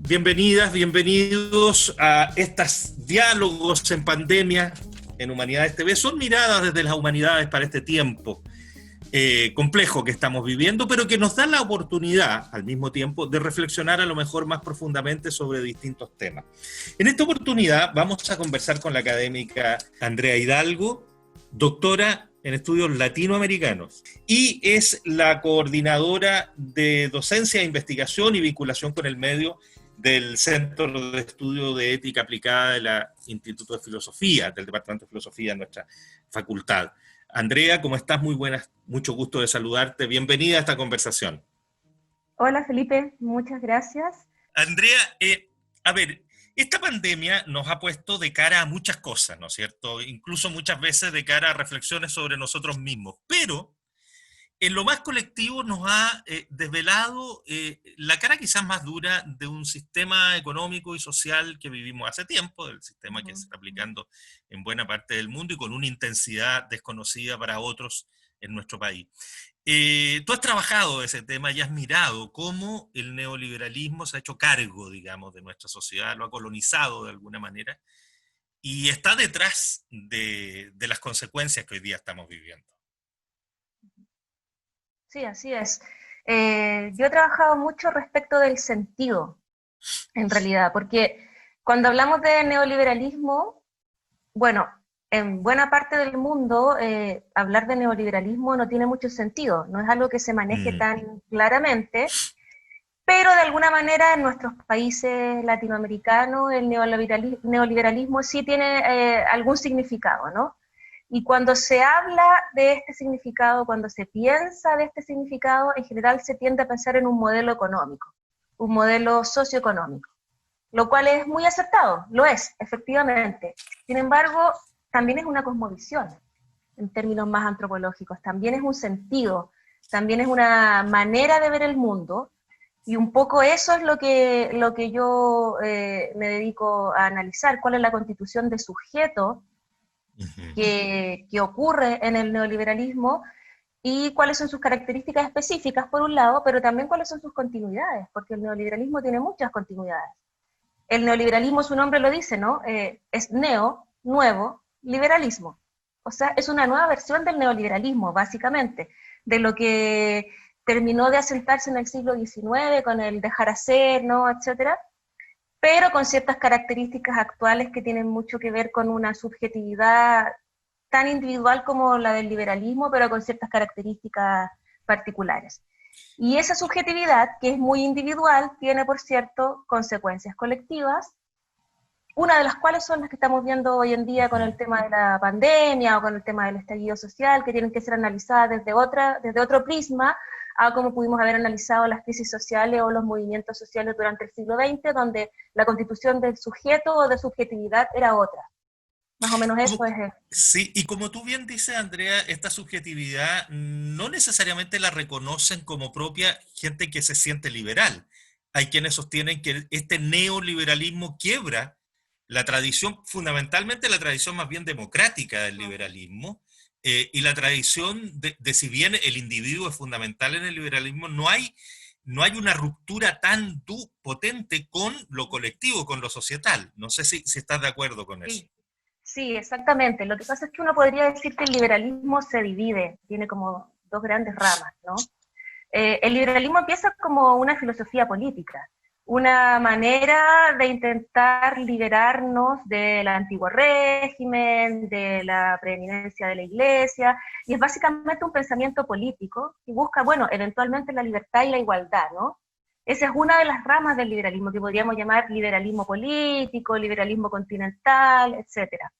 Bienvenidas, bienvenidos a estos diálogos en pandemia en Humanidades TV. Son miradas desde las humanidades para este tiempo complejo que estamos viviendo, pero que nos da la oportunidad, al mismo tiempo, de reflexionar a lo mejor más profundamente sobre distintos temas. En esta oportunidad vamos a conversar con la académica Andrea Hidalgo, doctora en estudios latinoamericanos, y es la coordinadora de docencia, investigación y vinculación con el medio del Centro de Estudio de Ética Aplicada del Instituto de Filosofía, del Departamento de Filosofía de nuestra facultad. Andrea, ¿cómo estás? Muy buenas, mucho gusto de saludarte. Bienvenida a esta conversación. Hola Felipe, muchas gracias. Andrea, a ver, esta pandemia nos ha puesto de cara a muchas cosas, ¿no es cierto? Incluso muchas veces de cara a reflexiones sobre nosotros mismos, pero en lo más colectivo nos ha desvelado la cara quizás más dura de un sistema económico y social que vivimos hace tiempo, del sistema que se está aplicando en buena parte del mundo y con una intensidad desconocida para otros en nuestro país. Tú has trabajado ese tema y has mirado cómo el neoliberalismo se ha hecho cargo, digamos, de nuestra sociedad, lo ha colonizado de alguna manera y está detrás de las consecuencias que hoy día estamos viviendo. Sí, así es. Yo he trabajado mucho respecto del sentido, en realidad, porque cuando hablamos de neoliberalismo, bueno, en buena parte del mundo hablar de neoliberalismo no tiene mucho sentido, no es algo que se maneje tan claramente, pero de alguna manera en nuestros países latinoamericanos el neoliberalismo sí tiene algún significado, ¿no? Y cuando se habla de este significado, cuando se piensa de este significado, en general se tiende a pensar en un modelo económico, un modelo socioeconómico, lo cual es muy acertado, lo es, efectivamente. Sin embargo, también es una cosmovisión, en términos más antropológicos, también es un sentido, también es una manera de ver el mundo, y un poco eso es lo que yo me dedico a analizar, cuál es la constitución de sujeto que ocurre en el neoliberalismo y cuáles son sus características específicas, por un lado, pero también cuáles son sus continuidades, porque el neoliberalismo tiene muchas continuidades. El neoliberalismo, su nombre lo dice, ¿no? Es neo, nuevo, liberalismo. O sea, es una nueva versión del neoliberalismo, básicamente, de lo que terminó de asentarse en el siglo XIX con el dejar hacer, ¿no? Etcétera, pero con ciertas características actuales que tienen mucho que ver con una subjetividad tan individual como la del liberalismo, pero con ciertas características particulares. Y esa subjetividad, que es muy individual, tiene, por cierto, consecuencias colectivas, una de las cuales son las que estamos viendo hoy en día con el tema de la pandemia o con el tema del estallido social, que tienen que ser analizadas desde otro prisma a cómo pudimos haber analizado las crisis sociales o los movimientos sociales durante el siglo XX, donde la constitución del sujeto o de subjetividad era otra. Más o menos eso es. Sí, y como tú bien dices, Andrea, esta subjetividad no necesariamente la reconocen como propia gente que se siente liberal. Hay quienes sostienen que este neoliberalismo quiebra la tradición, fundamentalmente la tradición más bien democrática del liberalismo, y la tradición de si bien el individuo es fundamental en el liberalismo, no hay una ruptura tan potente con lo colectivo, con lo societal. No sé si estás de acuerdo con eso. Sí. Sí, exactamente. Lo que pasa es que uno podría decir que el liberalismo se divide, tiene como dos grandes ramas, ¿no? El liberalismo empieza como una filosofía política, una manera de intentar liberarnos del antiguo régimen, de la preeminencia de la iglesia, y es básicamente un pensamiento político que busca, bueno, eventualmente la libertad y la igualdad, ¿no? Esa es una de las ramas del liberalismo, que podríamos llamar liberalismo político, liberalismo continental, etcétera.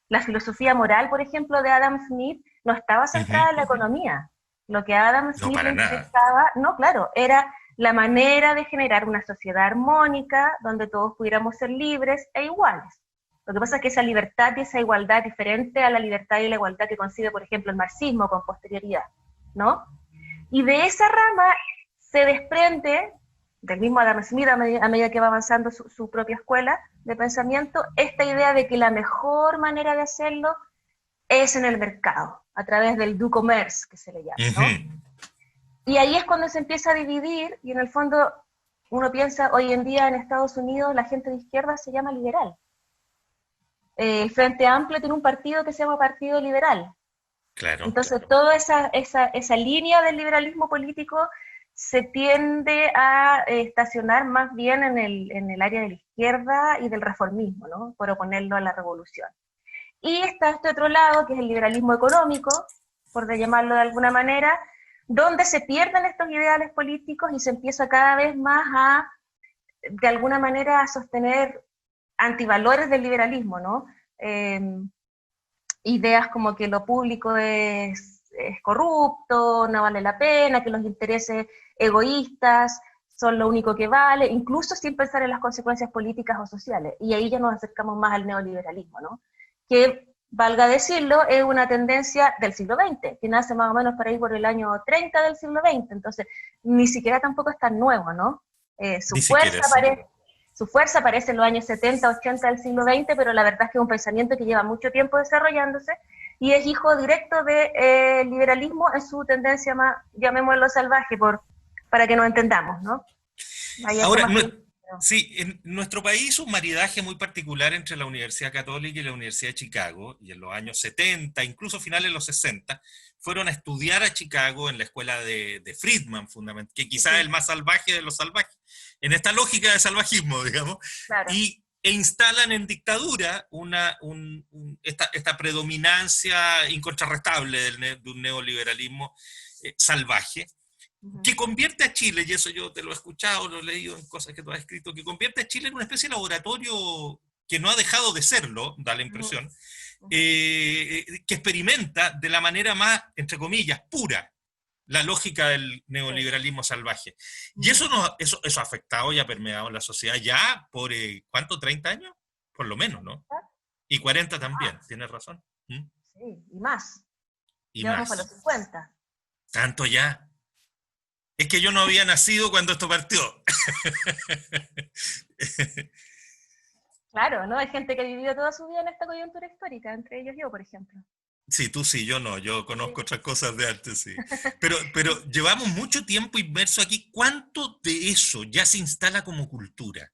La filosofía moral, por ejemplo, de Adam Smith, no estaba centrada en la economía. Lo que a Adam No, Smith le para nada. interesaba, no, claro, era la manera de generar una sociedad armónica donde todos pudiéramos ser libres e iguales. Lo que pasa es que esa libertad y esa igualdad es diferente a la libertad y la igualdad que concibe, por ejemplo, el marxismo con posterioridad, ¿no? Y de esa rama se desprende, del mismo Adam Smith, a medida que va avanzando su propia escuela de pensamiento, esta idea de que la mejor manera de hacerlo es en el mercado, a través del du commerce, que se le llama, ¿no? Y ahí es cuando se empieza a dividir, y en el fondo uno piensa, hoy en día en Estados Unidos la gente de izquierda se llama liberal. El Frente Amplio tiene un partido que se llama Partido Liberal. Claro, Entonces, claro. toda esa línea del liberalismo político se tiende a estacionar más bien en el área de la izquierda y del reformismo, ¿no? Por oponerlo a la revolución. Y está este otro lado, que es el liberalismo económico, por llamarlo de alguna manera, donde se pierden estos ideales políticos y se empieza cada vez más a, de alguna manera, a sostener antivalores del liberalismo, ¿no? Ideas como que lo público es corrupto, no vale la pena, que los intereses egoístas son lo único que vale, incluso sin pensar en las consecuencias políticas o sociales. Y ahí ya nos acercamos más al neoliberalismo, ¿no? Que, valga decirlo, es una tendencia del siglo XX, que nace más o menos por ahí por el año 30 del siglo XX, entonces ni siquiera tampoco es tan nuevo, ¿no? Ni siquiera, sí. Su fuerza aparece en los años 70, 80 del siglo XX, pero la verdad es que es un pensamiento que lleva mucho tiempo desarrollándose y es hijo directo del liberalismo en su tendencia más, llamémoslo salvaje, para que nos entendamos, ¿no? Hay harto Ahora, más que... sí, en nuestro país un maridaje muy particular entre la Universidad Católica y la Universidad de Chicago, y en los años 70, incluso finales de los 60, fueron a estudiar a Chicago en la escuela de Friedman, que quizás es el más salvaje de los salvajes, en esta lógica de salvajismo, digamos, Claro. e instalan en dictadura esta predominancia incontrarrestable de un neoliberalismo salvaje, que convierte a Chile, y eso yo te lo he escuchado, lo he leído en cosas que tú has escrito, que convierte a Chile en una especie de laboratorio que no ha dejado de serlo, da la impresión, que experimenta de la manera más, entre comillas, pura, la lógica del neoliberalismo salvaje. Y eso ha afectado y ha permeado la sociedad ya por, ¿cuánto? ¿30 años? Por lo menos, ¿no? Y 40 también, tienes razón. ¿Mm? Sí, y más. Y Ya vamos para los más. 50. Tanto ya. Es que yo no había nacido cuando esto partió. Claro, ¿no? Hay gente que ha vivido toda su vida en esta coyuntura histórica, entre ellos yo, por ejemplo. Sí, tú sí, yo no, yo Sí. conozco otras cosas de arte, sí. Pero llevamos mucho tiempo inmerso aquí. ¿Cuánto de eso ya se instala como cultura?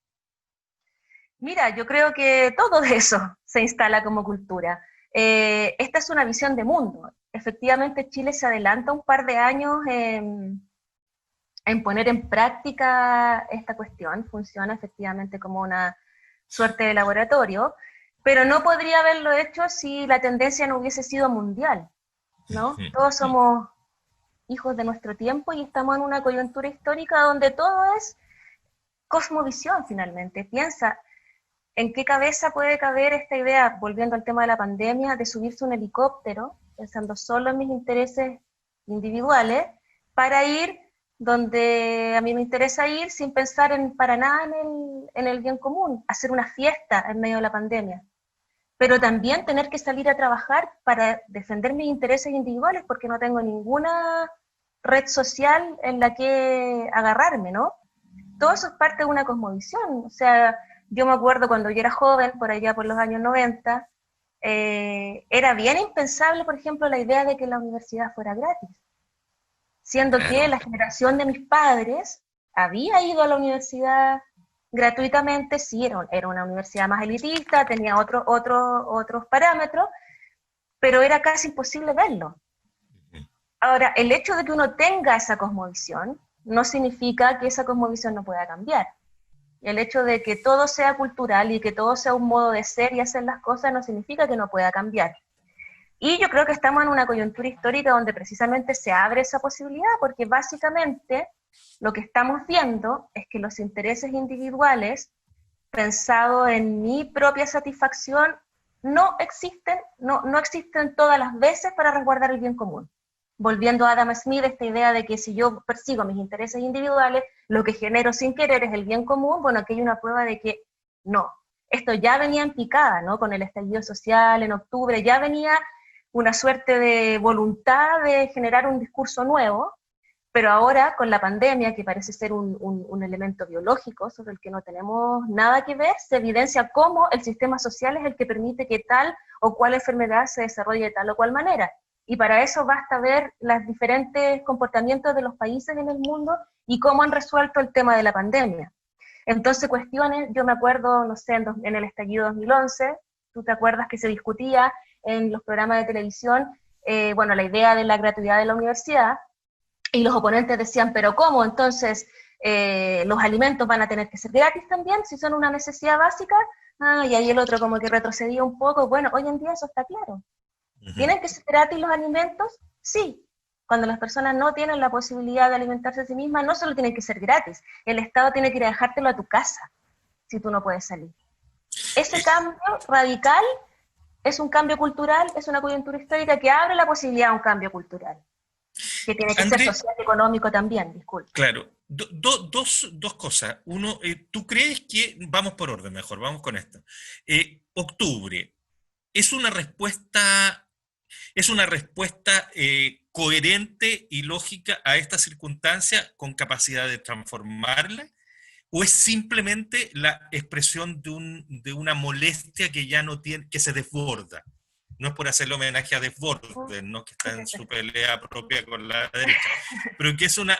Mira, yo creo que todo eso se instala como cultura. Esta es una visión de mundo. Efectivamente, Chile se adelanta un par de años en poner en práctica esta cuestión. Funciona efectivamente como una suerte de laboratorio, pero no podría haberlo hecho si la tendencia no hubiese sido mundial, ¿no? Todos somos hijos de nuestro tiempo y estamos en una coyuntura histórica donde todo es cosmovisión finalmente. Piensa, ¿en qué cabeza puede caber esta idea, volviendo al tema de la pandemia, de subirse a un helicóptero, pensando solo en mis intereses individuales, para ir donde a mí me interesa ir sin pensar para nada en el bien común, hacer una fiesta en medio de la pandemia? Pero también tener que salir a trabajar para defender mis intereses individuales porque no tengo ninguna red social en la que agarrarme, ¿no? Todo eso es parte de una cosmovisión. O sea, yo me acuerdo cuando yo era joven, por allá por los años 90, era bien impensable, por ejemplo, la idea de que la universidad fuera gratis, siendo que Claro. la generación de mis padres había ido a la universidad gratuitamente, sí, era una universidad más elitista, tenía otros parámetros, pero era casi imposible verlo. Ahora, el hecho de que uno tenga esa cosmovisión no significa que esa cosmovisión no pueda cambiar. Y el hecho de que todo sea cultural y que todo sea un modo de ser y hacer las cosas no significa que no pueda cambiar. Y yo creo que estamos en una coyuntura histórica donde precisamente se abre esa posibilidad, porque básicamente lo que estamos viendo es que los intereses individuales, pensados en mi propia satisfacción, no existen todas las veces para resguardar el bien común. Volviendo a Adam Smith, esta idea de que si yo persigo mis intereses individuales, lo que genero sin querer es el bien común, bueno, aquí hay una prueba de que no. Esto ya venía en picada, ¿no? Con el estallido social en octubre, ya venía una suerte de voluntad de generar un discurso nuevo, pero ahora con la pandemia, que parece ser un elemento biológico sobre el que no tenemos nada que ver, se evidencia cómo el sistema social es el que permite que tal o cual enfermedad se desarrolle de tal o cual manera. Y para eso basta ver los diferentes comportamientos de los países en el mundo y cómo han resuelto el tema de la pandemia. Entonces, cuestiones, yo me acuerdo, no sé, en el estallido 2011, tú te acuerdas que se discutía en los programas de televisión, bueno, la idea de la gratuidad de la universidad, y los oponentes decían, pero ¿cómo? Entonces, los alimentos van a tener que ser gratis también, si son una necesidad básica. Y ahí el otro como que retrocedía un poco. Bueno, hoy en día eso está claro. ¿Tienen que ser gratis los alimentos? Sí. Cuando las personas no tienen la posibilidad de alimentarse a sí mismas, no solo tienen que ser gratis, el Estado tiene que ir a dejártelo a tu casa, si tú no puedes salir. Ese cambio radical es un cambio cultural, es una coyuntura histórica que abre la posibilidad a un cambio cultural, que tiene que ser social y económico también, disculpe. Claro, dos cosas. Uno, ¿tú crees que, vamos por orden mejor, vamos con esto, octubre, ¿es una respuesta coherente y lógica a esta circunstancia con capacidad de transformarla? ¿O es simplemente la expresión de una molestia que ya no tiene, que se desborda? No es por hacerle homenaje a Desbordes, ¿no? Que está en su pelea propia con la derecha, pero que es un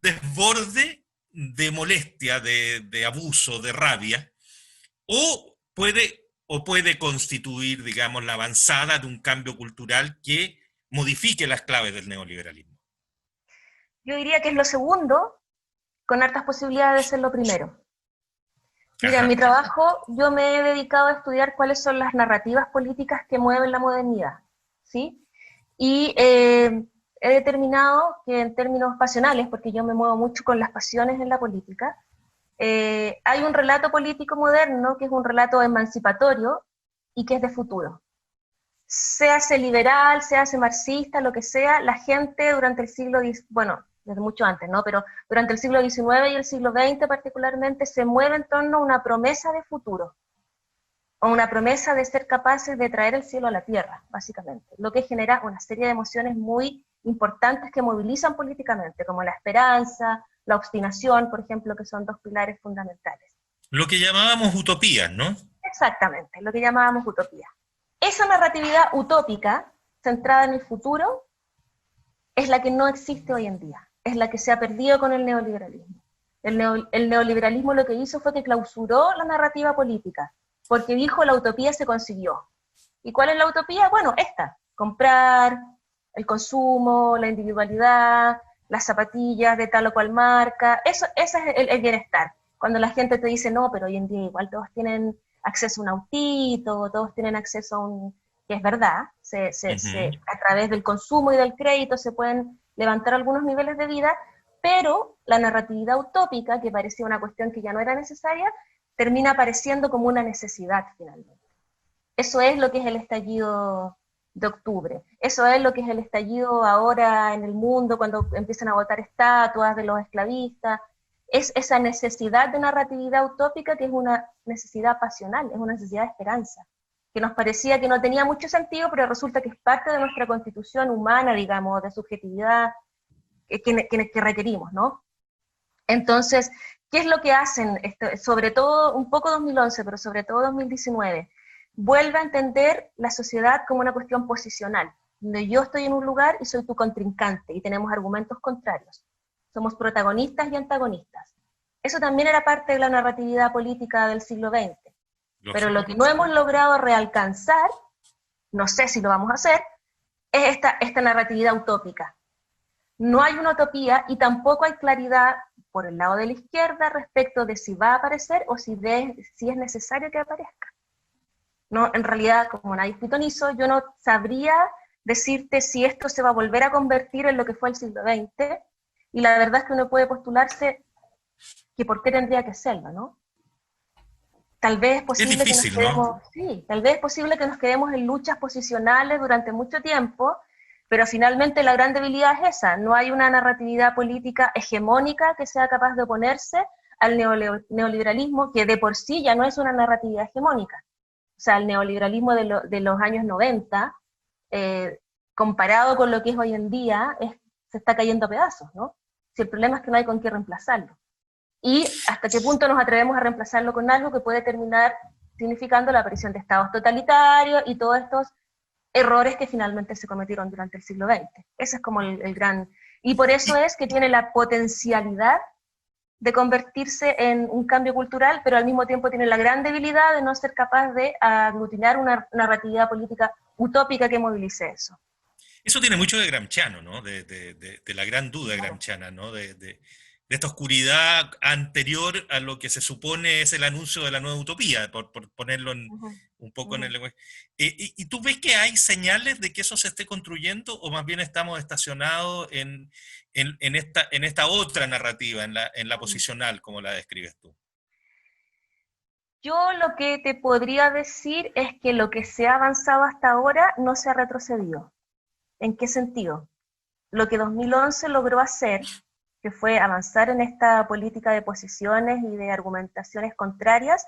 desborde de molestia, de abuso, de rabia, o puede constituir, digamos, la avanzada de un cambio cultural que modifique las claves del neoliberalismo. Yo diría que es lo segundo, con hartas posibilidades de ser lo primero. Mira, en mi trabajo yo me he dedicado a estudiar cuáles son las narrativas políticas que mueven la modernidad, ¿sí? Y he determinado que en términos pasionales, porque yo me muevo mucho con las pasiones en la política, hay un relato político moderno que es un relato emancipatorio y que es de futuro. Se hace liberal, se hace marxista, lo que sea, la gente durante el siglo XIX, bueno, desde mucho antes, ¿no? Pero durante el siglo XIX y el siglo XX particularmente se mueve en torno a una promesa de futuro, o una promesa de ser capaces de traer el cielo a la tierra, básicamente, lo que genera una serie de emociones muy importantes que movilizan políticamente, como la esperanza, la obstinación, por ejemplo, que son dos pilares fundamentales. Lo que llamábamos utopías, ¿no? Exactamente, lo que llamábamos utopía. Esa narratividad utópica, centrada en el futuro, es la que no existe hoy en día, es la que se ha perdido con el neoliberalismo. El neoliberalismo lo que hizo fue que clausuró la narrativa política, porque dijo la utopía se consiguió. ¿Y cuál es la utopía? Bueno, esta, comprar, el consumo, la individualidad, las zapatillas de tal o cual marca, ese es el bienestar. Cuando la gente te dice, no, pero hoy en día igual todos tienen acceso a un autito, todos tienen acceso a un... que es verdad, a través del consumo y del crédito se pueden levantar algunos niveles de vida, pero la narratividad utópica, que parecía una cuestión que ya no era necesaria, termina apareciendo como una necesidad finalmente. Eso es lo que es el estallido de octubre. Eso es lo que es el estallido ahora en el mundo, cuando empiezan a botar estatuas de los esclavistas. Es esa necesidad de narratividad utópica que es una necesidad pasional, es una necesidad de esperanza, que nos parecía que no tenía mucho sentido, pero resulta que es parte de nuestra constitución humana, digamos, de subjetividad que requerimos, ¿no? Entonces, ¿qué es lo que hacen? Sobre todo, un poco 2011, pero sobre todo 2019, vuelve a entender la sociedad como una cuestión posicional, donde yo estoy en un lugar y soy tu contrincante, y tenemos argumentos contrarios. Somos protagonistas y antagonistas. Eso también era parte de la narratividad política del siglo XX. Pero lo que no hemos logrado realcanzar, no sé si lo vamos a hacer, es esta narratividad utópica. No hay una utopía y tampoco hay claridad por el lado de la izquierda respecto de si va a aparecer o si es necesario que aparezca. No, en realidad, como nadie es pitonizo, yo no sabría decirte si esto se va a volver a convertir en lo que fue el siglo XX, y la verdad es que uno puede postularse que por qué tendría que hacerlo, ¿no? Tal vez es posible es difícil, que nos quedemos, ¿no? Sí, tal vez es posible que nos quedemos en luchas posicionales durante mucho tiempo, pero finalmente la gran debilidad es esa, no hay una narratividad política hegemónica que sea capaz de oponerse al neoliberalismo, que de por sí ya no es una narratividad hegemónica. O sea, el neoliberalismo de los años 90, comparado con lo que es hoy en día, se está cayendo a pedazos, ¿no? Si el problema es que no hay con qué reemplazarlo. Y hasta qué punto nos atrevemos a reemplazarlo con algo que puede terminar significando la aparición de estados totalitarios y todos estos errores que finalmente se cometieron durante el siglo XX. Ese es como el gran... Y por eso es que tiene la potencialidad de convertirse en un cambio cultural, pero al mismo tiempo tiene la gran debilidad de no ser capaz de aglutinar una narratividad política utópica que movilice eso. Eso tiene mucho de gramsciano, ¿no? De la gran duda gramsciana, ¿no? De esta oscuridad anterior a lo que se supone es el anuncio de la nueva utopía, por ponerlo un poco en el lenguaje. ¿Y tú ves que hay señales de que eso se esté construyendo, o más bien estamos estacionados en esta otra narrativa, en la posicional, como la describes tú? Yo lo que te podría decir es que lo que se ha avanzado hasta ahora no se ha retrocedido. ¿En qué sentido? Lo que 2011 logró hacer, que fue avanzar en esta política de posiciones y de argumentaciones contrarias,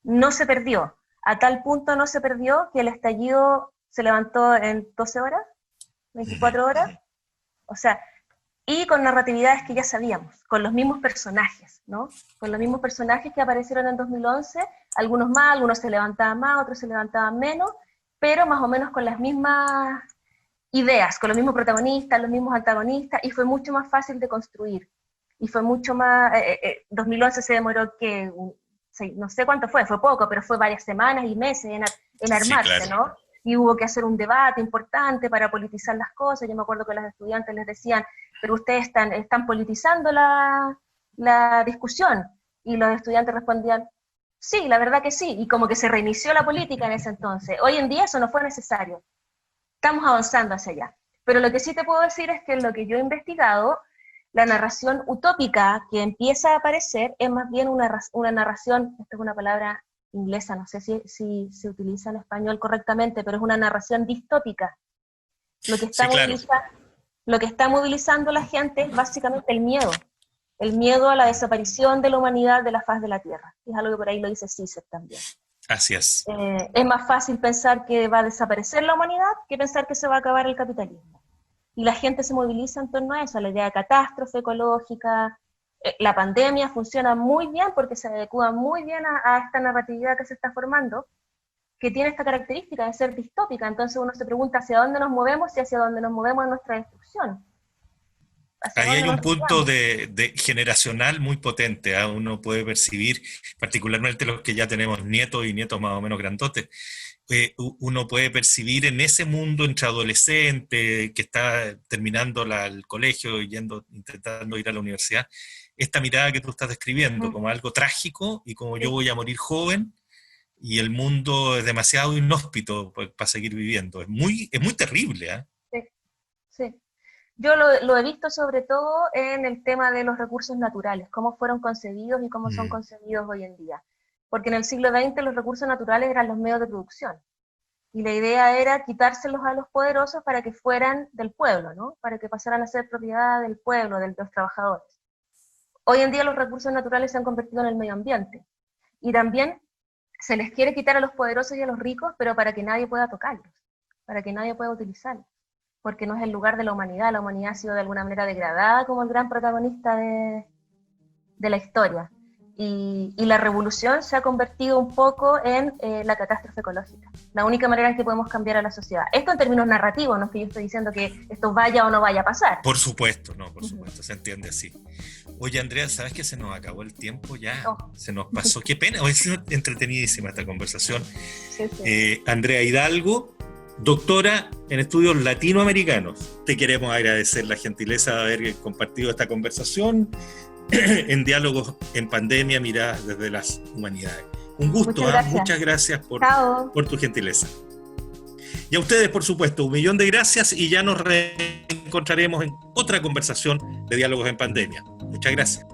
no se perdió. A tal punto no se perdió que el estallido se levantó en 12 horas, 24 horas, o sea, y con narratividades que ya sabíamos, con los mismos personajes, ¿no? Con los mismos personajes que aparecieron en 2011, algunos más, algunos se levantaban más, otros se levantaban menos, pero más o menos con las mismas ideas, con los mismos protagonistas, los mismos antagonistas, y fue mucho más fácil de construir. Y fue mucho más... 2011 se demoró que... no sé cuánto fue poco, pero fue varias semanas y meses en armarse, sí, claro, ¿no? Y hubo que hacer un debate importante para politizar las cosas. Yo me acuerdo que los estudiantes les decían, pero ustedes están politizando la discusión. Y los estudiantes respondían, sí, la verdad que sí. Y como que se reinició la política en ese entonces. Hoy en día eso no fue necesario. Estamos avanzando hacia allá. Pero lo que sí te puedo decir es que en lo que yo he investigado, la narración utópica que empieza a aparecer es más bien una narración, esta es una palabra inglesa, no sé si se utiliza en español correctamente, pero es una narración distópica. Lo que está, sí, claro, lo que está movilizando a la gente es básicamente el miedo a la desaparición de la humanidad de la faz de la Tierra. Es algo que por ahí lo dice Zizek también. Así es. Es más fácil pensar que va a desaparecer la humanidad que pensar que se va a acabar el capitalismo. Y la gente se moviliza en torno a eso, a la idea de catástrofe ecológica. La pandemia funciona muy bien porque se adecua muy bien a esta narratividad que se está formando, que tiene esta característica de ser distópica. Entonces uno se pregunta hacia dónde nos movemos y hacia dónde nos movemos en nuestra destrucción. Ahí hay un punto de generacional muy potente, ¿eh? Uno puede percibir, particularmente los que ya tenemos nietos y nietos más o menos grandotes, uno puede percibir en ese mundo entre adolescente que está terminando el colegio y intentando ir a la universidad, esta mirada que tú estás describiendo como algo trágico y como yo voy a morir joven y el mundo es demasiado inhóspito para seguir viviendo. Es muy terrible, ¿eh? Sí, sí. Yo lo he visto sobre todo en el tema de los recursos naturales, cómo fueron concebidos y cómo son concebidos hoy en día. Porque en el siglo XX los recursos naturales eran los medios de producción. Y la idea era quitárselos a los poderosos para que fueran del pueblo, ¿no? Para que pasaran a ser propiedad del pueblo, de los trabajadores. Hoy en día los recursos naturales se han convertido en el medio ambiente. Y también se les quiere quitar a los poderosos y a los ricos, pero para que nadie pueda tocarlos, para que nadie pueda utilizarlos. Porque no es el lugar de la humanidad ha sido de alguna manera degradada como el gran protagonista de la historia. Y la revolución se ha convertido un poco en la catástrofe ecológica. La única manera en que podemos cambiar a la sociedad. Esto en términos narrativos, no es que yo estoy diciendo que esto vaya o no vaya a pasar. Por supuesto, no, por supuesto, se entiende así. Oye, Andrea, ¿sabes que se nos acabó el tiempo ya? Se nos pasó, qué pena, hoy ha sido entretenidísima esta conversación. Sí. Andrea Hidalgo, doctora en estudios latinoamericanos. Te queremos agradecer la gentileza de haber compartido esta conversación en Diálogos en Pandemia, miradas desde las humanidades. Un gusto, muchas gracias por tu gentileza. Y a ustedes, por supuesto, 1.000.000 de gracias y ya nos reencontraremos en otra conversación de Diálogos en Pandemia. Muchas gracias.